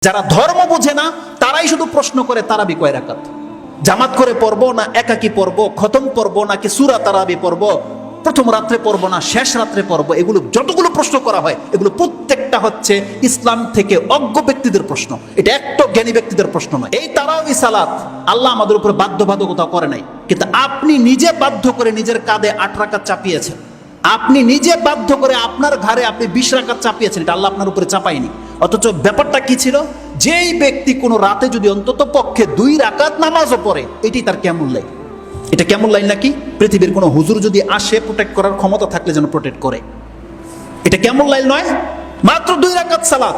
যারা ধর্ম বোঝে না তারাই শুধু প্রশ্ন করে তারাবি কয় রাকাত, জামাত করে পড়বো না একাকি পড়বো, খতম পড়বো নাকি সূরা তারাবি পড়বো, প্রথম রাত্রে পড়বো না শেষ রাত্রে পড়বো, এগুলো যতগুলো প্রশ্ন করা হয় এগুলো প্রত্যেকটা হচ্ছে ইসলাম থেকে অজ্ঞ ব্যক্তিদের প্রশ্ন। এটা একটা জ্ঞানী ব্যক্তিদের প্রশ্ন নয়। এই তারাবি সালাত আল্লাহ আমাদের উপরে বাধ্যবাধকতা করে নাই, কিন্তু আপনি নিজে বাধ্য করে নিজের কাঁধে 8 রাকাত চাপিয়েছেন, আপনি নিজে বাধ্য করে আপনার ঘরে আপনি 20 রাকাত চাপিয়েছেন, এটা আল্লাহ আপনার উপরে চাপায়নি। অথচ ব্যাপারটা কি ছিল, যেই ব্যক্তি কোনো রাতে যদি অন্তত পক্ষে 2 রাকাত নামাজও পড়ে, এটি তার কেমন লাইন। এটা কেমন লাইন নাকি পৃথিবীর কোনো হুজুর যদি আসে প্রোটেক্ট করার ক্ষমতা থাকলে যেন প্রোটেক্ট করে। এটা কেমন লাইন নয়, মাত্র 2 রাকাত সালাত।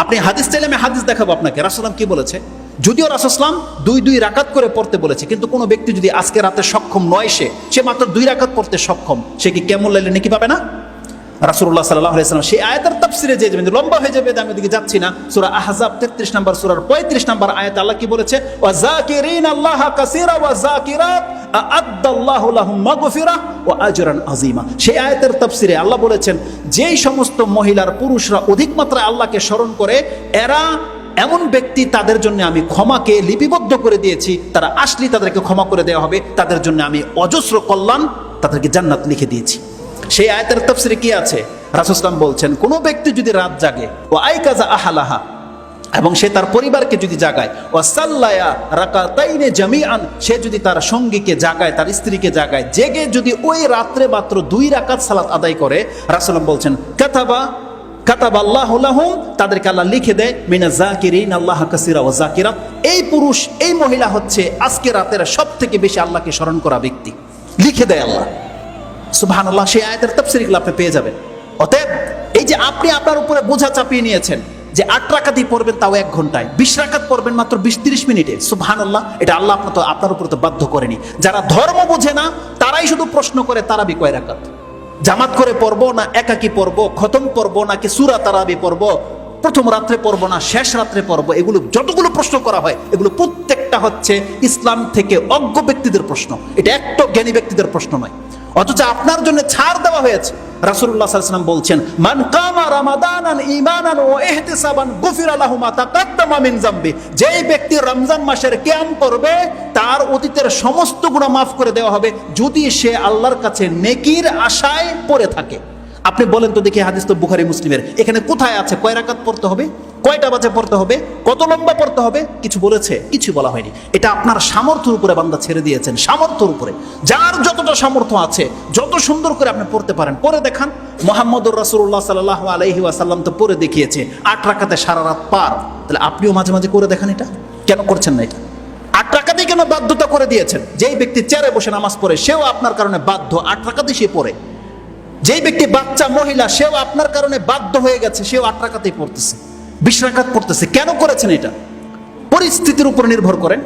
আপনি হাদিস চাইলে আমি হাদিস দেখাবো আপনাকে, রাসূলুল্লাহ কি বলেছে। যদিও রাসূলুল্লাহ 2 রাকাত করে পড়তে বলেছে, কিন্তু কোনো ব্যক্তি যদি আজকে রাতে সক্ষম নয়, সে মাত্র 2 রাকাত পড়তে সক্ষম, সে কি কেমন লাইলে নাকি পাবে না? রাসূলুল্লাহ সাল্লাল্লাহু আলাইহি ওয়াসাল্লাম সেই আয়াতের তাফসিরে যে যাবেন, লম্বা হয়ে যাবে, আমি ওদিকে যাচ্ছি না। সূরা আহজাব 33 নম্বর সূরার 35 নম্বর আয়াতে আল্লাহ কি বলেছে, ওয়া যাকিরিনাল্লাহা কাসীরা ওয়া যাকিরাত আ'আদ্দাল্লাহু লাহুম মাগফিরাহ ওয়া আজরান আযীমা। সেই আয়াতের তাফসিরে আল্লাহ বলেছেন, যেই সমস্ত মহিলার পুরুষরা অধিক মাত্রায় আল্লাহকে স্মরণ করে, এরা এমন ব্যক্তি, তাদের জন্য আমি ক্ষমাকে লিপিবদ্ধ করে দিয়েছি, তারা আসলেই তাদেরকে ক্ষমা করে দেওয়া হবে, তাদের জন্য আমি অজস্র কল্যাণ, তাদেরকে জান্নাত লিখে দিয়েছি। সেই আয়াতের তাফসিরে কি আছে, রাসূলুল্লাহ বলছেন, কোন ব্যক্তি যদি রাত জাগে, ও আইকাজা আহলাহা, এবং সে তার পরিবারকে যদি জাগায়, ও সাল্লায়া রাকাতাইনে জামিআন, সে যদি তার সঙ্গীকে জাগায়, তার স্ত্রীকে জাগায়, জেগে যদি ওই রাত্রে মাত্র 2 রাকাত সালাত আদায় করে, রাসূলুল্লাহ বলছেন, কাতাবাল্লাহু লাহুম, তাদেরকে আল্লাহ লিখে দেয় মিনাজ যাকিরিন আল্লাহ কাসীরা ওয়া যাকিরাত। এই পুরুষ, এই মহিলা হচ্ছে আজকে রাতের সবথেকে বেশি আল্লাহকে স্মরণ করা ব্যক্তি, লিখে দেয় আল্লাহ। সুবহানাল্লাহ, সেই আয়াতের তাফসীরগুলো আপনি পেয়ে যাবেন। অতএব এই যে আপনি আপনার উপরে বোঝা চাপিয়ে নিয়েছেন যে 8 রাকাতই পড়বেন, তাও 1 ঘন্টায়, 20 রাকাত পড়বেন মাত্র 20-30 মিনিটে, সুবহানাল্লাহ, এটা আল্লাহ আপনার উপরে তো বাধ্য করেনি। যারা ধর্ম বোঝে না তারাই শুধু প্রশ্ন করে তারাবি কয় রাকাত, জামাত করে পড়বো না একাকি পড়বো, খতম পড়বো নাকি সূরা তারাবি পড়বো, প্রথম রাত্রে পড়বো না শেষ রাত্রে পড়বো, এগুলো যতগুলো প্রশ্ন করা হয় এগুলো প্রত্যেকটা হচ্ছে ইসলাম থেকে অজ্ঞ ব্যক্তিদের প্রশ্ন। এটা একটা জ্ঞানী ব্যক্তিদের প্রশ্ন নয়। অথচ আপনার জন্য ছাড় দেওয়া হয়েছে। রাসূলুল্লাহ সাল্লাল্লাহু আলাইহি ওয়াসাল্লাম বলছেন, মান কামা রামাদানান ঈমানান ওয়া ইহতিসাবান গুফিরা লাহু মা তাকাদ্দামা মিন যামবি। যেই ব্যক্তি রমজান মাসের কিয়াম করবে, তার অতীতের সমস্ত গুনাহ মাফ করে দেওয়া হবে, যদি সে আল্লাহর কাছে নেকির আশায় পড়ে থাকে। আপনি বলেন তো দেখি, হাদিস তো বুখারী মুসলিমের, এখানে কোথায় আছে কয় রাকাত পড়তে হবে, কয়টা বাজে পড়তে হবে, কত লম্বা পড়তে হবে, কিছু বলেছে? কিছু বলা হয়নি। এটা আপনার সামর্থ্যের উপরে বান্দা ছেড়ে দিয়েছেন, সামর্থ্যের উপরে। যার যতটা সামর্থ্য আছে, যত সুন্দর করে আপনি পড়তে পারেন পড়ে দেখান। মুহাম্মদুর রাসূলুল্লাহ সাল্লাল্লাহু আলাইহি ওয়াসাল্লাম তো পড়ে দেখিয়েছে 8 রাকাতে সারা রাত পার। তাহলে আপনিও মাঝে মাঝে করে দেখান। এটা কেন করছেন না? এটা 8 রাকাতেই কেন বাধ্যতা করে দিয়েছেন? যেই ব্যক্তি চেয়ারে বসে নামাজ পড়ে, সেও আপনার কারণে বাধ্য 8 রাকাতই সে পড়ে। যেই ব্যক্তি বাচ্চা মহিলা, সেও আপনার কারণে বাধ্য হয়ে গেছে, সেও 8 রাকাতেই পড়তেছে, 20 রাকাত পড়তেছে। কেন করেছেন? এটা পরিস্থিতির উপর নির্ভর করেন।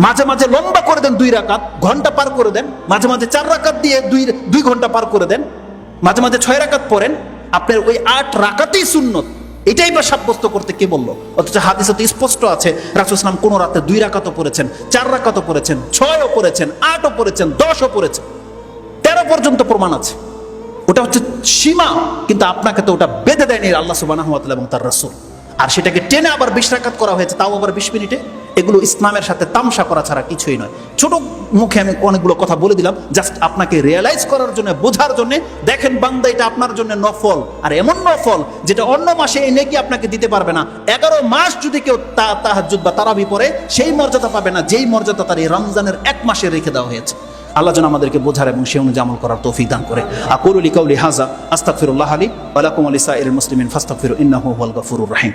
মাঝে মাঝে লম্বা করে দেন, 2 রাকাত, ঘন্টা পার করে দেন। মাঝে মাঝে 4 রাকাত দিয়ে 2 ঘন্টা পার করে দেন। মাঝে মাঝে 6 রাকাত পড়েন। আপনার ওই 8 রাকাতেই সুন্নত, এটাই বা সাব্যস্ত করতে কে বললো? অথচ হাদিসে তো স্পষ্ট আছে, রাসূল সাল্লাল্লাহু আলাইহি ওয়াসাল্লাম কোন রাতে 2 রাকাতও পড়েছেন, 4 রাকাতও পড়েছেন, 6ও পড়েছেন, 8ও পড়েছেন, 10ও পড়েছেন, 13 পর্যন্ত প্রমাণ আছে। ওটা হচ্ছে সীমা, কিন্তু আপনাকে তো ওটা বেঁধে দেয়নি আল্লাহ সুবহানাহু ওয়া তাআলা এবং তার রাসূল। আর সেটাকে টেনে আবার 20 রাকাত করা হয়েছে, তাও আবার 20 মিনিটে। এগুলো ইসলামের সাথে তামসা করা ছাড়া কিছুই নয়। ছোট মুখে আমি অনেকগুলো কথা বলে দিলাম, জাস্ট আপনাকে রিয়েলাইজ করার জন্য, বোঝার জন্য। দেখেন বান্দা, এটা আপনার জন্য নফল, আর এমন নফল যেটা অন্য মাসে এই নেকি আপনাকে দিতে পারবে না। 11 মাস যদি কেউ তাহাজ্জুদ বা তারাবি পড়ে, সেই মর্যাদা পাবে না যেই মর্যাদা তার এই রমজানের 1 মাসে রেখে দেওয়া হয়েছে। আল্লাহ যেন আমাদেরকে বোঝার এবং সে অনুযায়ী আমল করার তৌফিক দান করে। আকুলু লিকাউলি হাযা আস্তাগফিরুল্লাহ লি ওয়া লাকুম ওয়া লিসাইরিল মুসলিমিন ফাস্তাগফিরু ইন্নাহু হুয়াল গফুরুর রহিম।